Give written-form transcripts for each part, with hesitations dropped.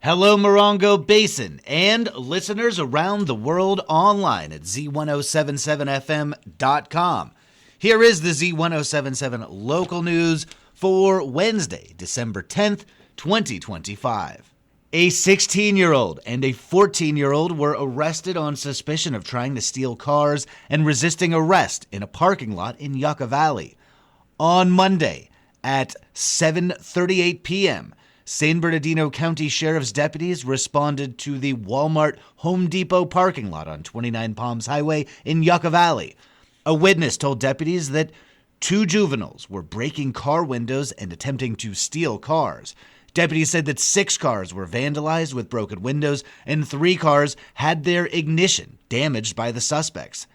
Hello, Morongo Basin, and listeners around the world online at Z107.7FM.com. Here is the Z107.7 Local News for Wednesday, December 10th, 2025. A 16-year-old and a 14-year-old were arrested on suspicion of trying to steal cars and resisting arrest in a parking lot in Yucca Valley. On Monday at 7:38 p.m., San Bernardino County Sheriff's deputies responded to the Walmart Home Depot parking lot on 29 Palms Highway in Yucca Valley. A witness told deputies that two juveniles were breaking car windows and attempting to steal cars. Deputies said that 6 cars were vandalized with broken windows and 3 cars had their ignition damaged by the suspects.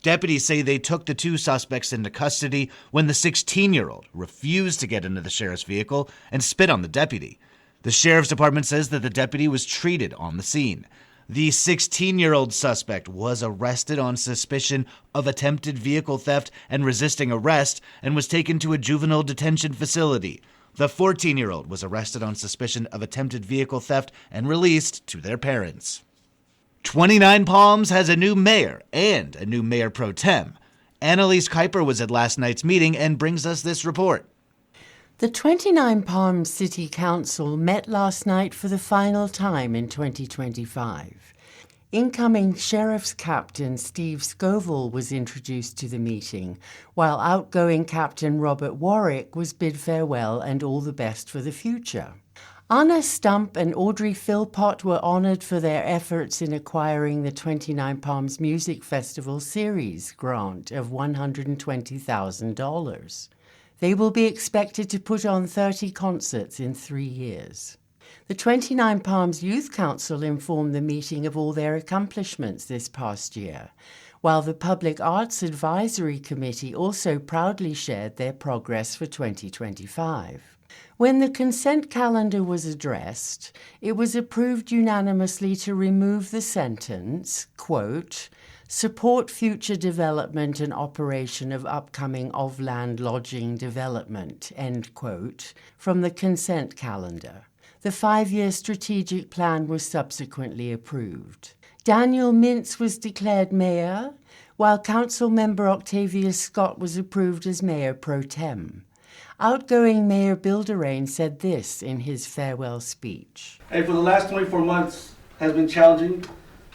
Deputies say they took the 2 suspects into custody when the 16-year-old refused to get into the sheriff's vehicle and spit on the deputy. The sheriff's department says that the deputy was treated on the scene. The 16-year-old suspect was arrested on suspicion of attempted vehicle theft and resisting arrest and was taken to a juvenile detention facility. The 14-year-old was arrested on suspicion of attempted vehicle theft and released to their parents. 29 Palms has a new mayor and a new mayor pro tem. Annalise Kuiper was at last night's meeting and brings us this report. The 29 Palms City Council met last night for the final time in 2025. Incoming Sheriff's Captain Steve Scoville was introduced to the meeting, while outgoing Captain Robert Warwick was bid farewell and all the best for the future. Anna Stump and Audrey Philpott were honored for their efforts in acquiring the 29 Palms Music Festival Series grant of $120,000. They will be expected to put on 30 concerts in 3 years. The 29 Palms Youth Council informed the meeting of all their accomplishments this past year, while the Public Arts Advisory Committee also proudly shared their progress for 2025. When the consent calendar was addressed, it was approved unanimously to remove the sentence, quote, "support future development and operation of upcoming of-land lodging development," end quote, from the consent calendar. The 5-year strategic plan was subsequently approved. Daniel Mintz was declared mayor, while council member Octavia Scott was approved as mayor pro tem. Outgoing Mayor Bill Durain said this in his farewell speech. Hey, for the last 24 months has been challenging,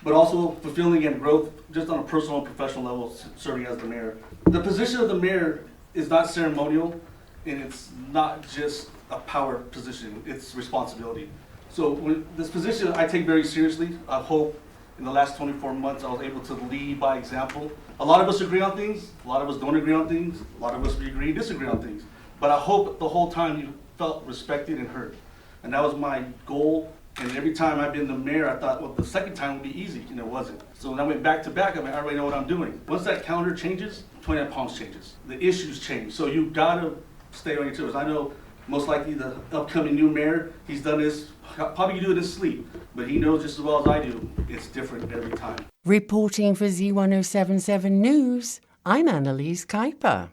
but also fulfilling and growth just on a personal and professional level serving as the mayor. The position of the mayor is not ceremonial, and it's not just a power position, it's responsibility. So this position I take very seriously. I hope in the last 24 months I was able to lead by example. A lot of us agree on things, a lot of us don't agree on things, a lot of us agree and disagree on things. But I hope the whole time you felt respected and heard. And that was my goal. And every time I've been the mayor, I thought, well, the second time would be easy, and it wasn't. So when I went back to back, I already know what I'm doing. Once that calendar changes, 29 Palms changes. The issues change. So you gotta stay on your toes. I know most likely the upcoming new mayor, he's done this, probably do it in his sleep, but he knows just as well as I do, it's different every time. Reporting for Z107.7 News, I'm Annalise Kuiper.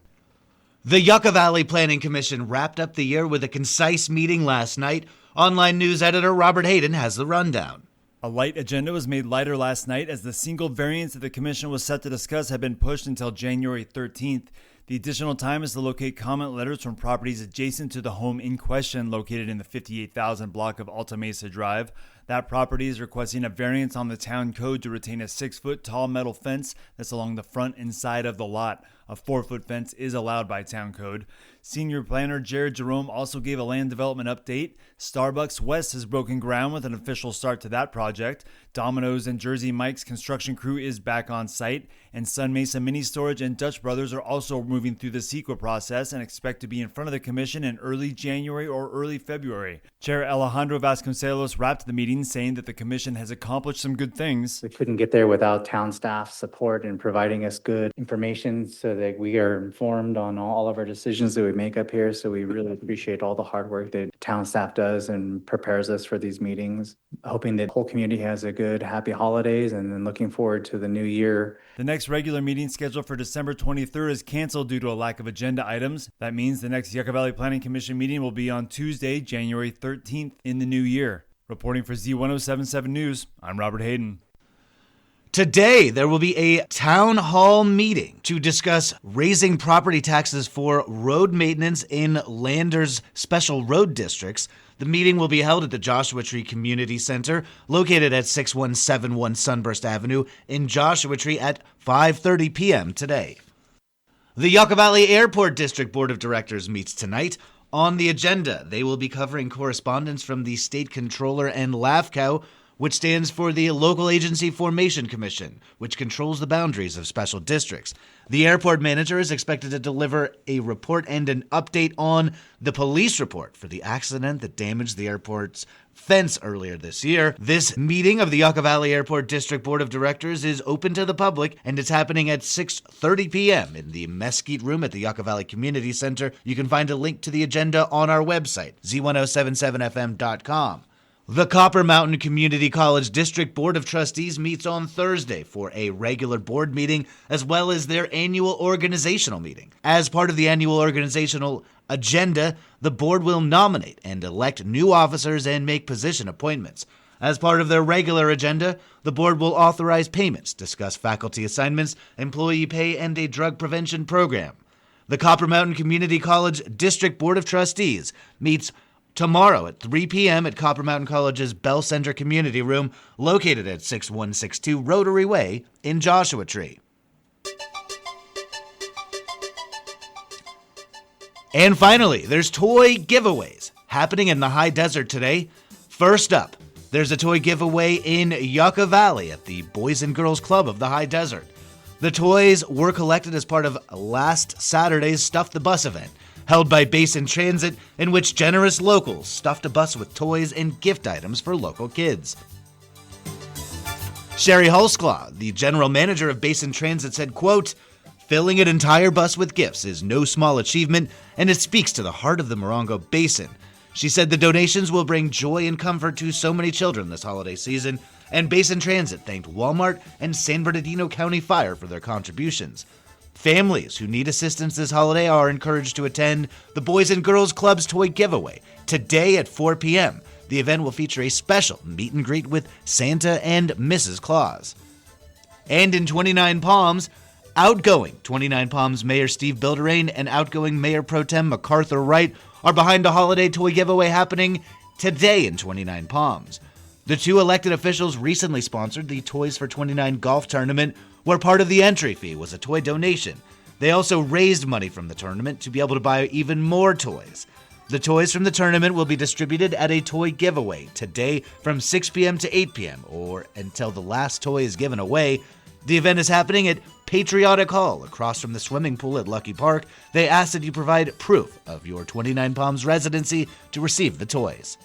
The Yucca Valley Planning Commission wrapped up the year with a concise meeting last night. Online news editor Robert Hayden has the rundown. A light agenda was made lighter last night as the single variance that the commission was set to discuss had been pushed until January 13th. The additional time is to locate comment letters from properties adjacent to the home in question located in the 58,000 block of Alta Mesa Drive. That property is requesting a variance on the town code to retain a 6-foot tall metal fence that's along the front and side of the lot. A 4-foot fence is allowed by town code. Senior planner Jared Jerome also gave a land development update. Starbucks West has broken ground with an official start to that project. Domino's and Jersey Mike's construction crew is back on site. And Sun Mesa Mini Storage and Dutch Brothers are also moving through the CEQA process and expect to be in front of the commission in early January or early February. Chair Alejandro Vasconcelos wrapped the meeting saying that the commission has accomplished some good things. We couldn't get there without town staff support and providing us good information so that we are informed on all of our decisions that we make up here. So we really appreciate all the hard work that town staff does and prepares us for these meetings. Hoping that the whole community has a good, happy holidays and then looking forward to the new year. The next regular meeting scheduled for December 23rd is canceled due to a lack of agenda items. That means the next Yucca Valley Planning Commission meeting will be on Tuesday, January 13th in the new year. Reporting for Z107.7 News, I'm Robert Hayden. Today, there will be a town hall meeting to discuss raising property taxes for road maintenance in Landers special road districts. The meeting will be held at the Joshua Tree Community Center, located at 6171 Sunburst Avenue in Joshua Tree at 5:30 p.m. today. The Yucca Valley Airport District Board of Directors meets tonight. On the agenda, they will be covering correspondence from the State Controller and LAFCO, which stands for the Local Agency Formation Commission, which controls the boundaries of special districts. The airport manager is expected to deliver a report and an update on the police report for the accident that damaged the airport's fence earlier this year. This meeting of the Yucca Valley Airport District Board of Directors is open to the public, and it's happening at 6:30 p.m. in the Mesquite Room at the Yucca Valley Community Center. You can find a link to the agenda on our website, Z107.7fm.com. The Copper Mountain Community College District Board of Trustees meets on Thursday for a regular board meeting as well as their annual organizational meeting. As part of the annual organizational agenda, the board will nominate and elect new officers and make position appointments. As part of their regular agenda, the board will authorize payments, discuss faculty assignments, employee pay, and a drug prevention program. The Copper Mountain Community College District Board of Trustees meets tomorrow at 3 p.m. at Copper Mountain College's Bell Center Community Room, located at 6162 Rotary Way in Joshua Tree. And finally, there's toy giveaways happening in the high desert today. First up, there's a toy giveaway in Yucca Valley at the Boys and Girls Club of the High Desert. The toys were collected as part of last Saturday's Stuff the Bus event, held by Basin Transit, in which generous locals stuffed a bus with toys and gift items for local kids. Sherry Hulsclaw, the general manager of Basin Transit, said, quote, "Filling an entire bus with gifts is no small achievement, and it speaks to the heart of the Morongo Basin." She said the donations will bring joy and comfort to so many children this holiday season, and Basin Transit thanked Walmart and San Bernardino County Fire for their contributions. Families who need assistance this holiday are encouraged to attend the Boys and Girls Club's toy giveaway today at 4 p.m. The event will feature a special meet and greet with Santa and Mrs. Claus. And in 29 Palms, outgoing 29 Palms Mayor Steve Bilderain and outgoing Mayor Pro Tem MacArthur Wright are behind a holiday toy giveaway happening today in 29 Palms. The two elected officials recently sponsored the Toys for 29 golf tournament, where part of the entry fee was a toy donation. They also raised money from the tournament to be able to buy even more toys. The toys from the tournament will be distributed at a toy giveaway today from 6 p.m. to 8 p.m. or until the last toy is given away. The event is happening at Patriotic Hall across from the swimming pool at Lucky Park. They ask that you provide proof of your 29 Palms residency to receive the toys.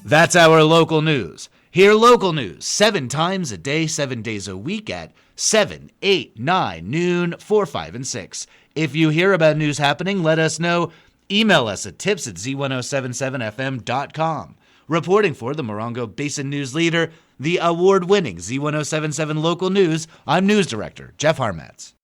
That's our local news. Hear local news 7 times a day, 7 days a week at 7, 8, 9, noon, 4, 5, and 6. If you hear about news happening, let us know. Email us at tips@z1077fm.com. Reporting for the Morongo Basin News Leader, the award-winning Z107.7 Local News, I'm News Director Jeff Harmatz.